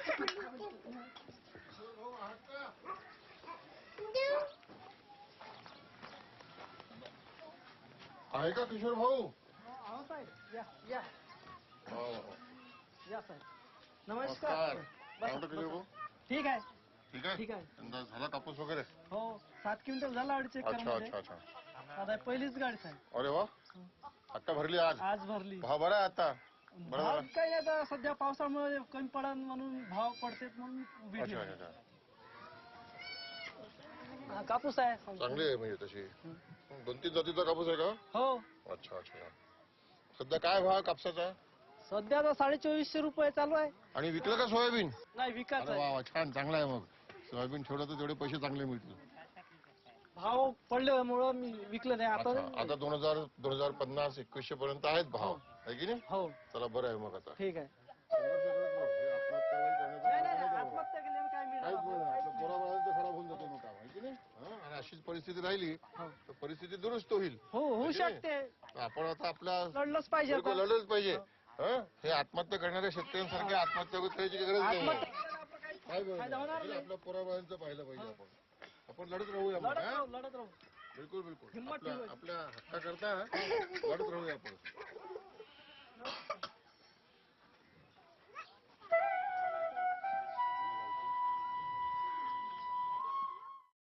आहे का किशोर भाऊ? हो साहेब, या या हो या साहेब. नमस्कार. काय म्हणतो किशोर भाऊ? ठीक आहे. ठीक आहे. ठीक आहे. यंदा झाला कापूस वगैरे? हो 7 क्विंटल झाला अडीच अच्छा एकर अच्छा अच्छा. आता पहिलीच गाडी साहेब. अरे वा, आता भरली आज? आज भरली. भाव बरा आहे आता? बरं भाव झालं. काही आता सध्या पावसामुळे कमी पडा म्हणून भाव पडतेत म्हणून उभी अच्छा ठेवली. अच्छा. हा, कापूस आहे. चांगली आहे म्हणजे तशी. 2-3 जातीचा कापूस आहे का? हो अच्छा अच्छा. सध्या काय भाव कापसाचा? सध्या तर 2450 रुपये चालू आहे. आणि विकलं का सोयाबीन? नाही विकास अरे आहे. वा वा, छान, चांगला आहे. मग सोयाबीन ठेवलं तर तेवढे पैसे चांगले मिळतील. भाव पडल्यामुळं मी विकलं नाही आता आता. 2050 2100 पर्यंत आहेत भाव, आहे की नाही? हो चला बरं आहे मग आता. ठीक आहे. आत्महत्या केली आणि काय मिळणार आपल्याला? आपलं पोराबाळांचं खराब होऊन जाते मग काम, आहे की नाही? आणि अशीच परिस्थिती राहिली तर परिस्थिती दुरुस्त होईल. हो होऊ शकते. तर आपण आता आपल्या लढलंच पाहिजे. बिलकुल लढलंच पाहिजे. हे आत्महत्या करणाऱ्या शेतकऱ्यांसारखे आत्महत्या करायची गरज नाही. काय फायदा होणार नाही. आपल्या पोराबाळांचं पाहिलं पाहिजे. आपण लढत राहूया मग, हा? लढत राहू. बिलकुल बिलकुल. हिंमत ठेवायची. आपल्या हक्का करता लढत राहूया आपण.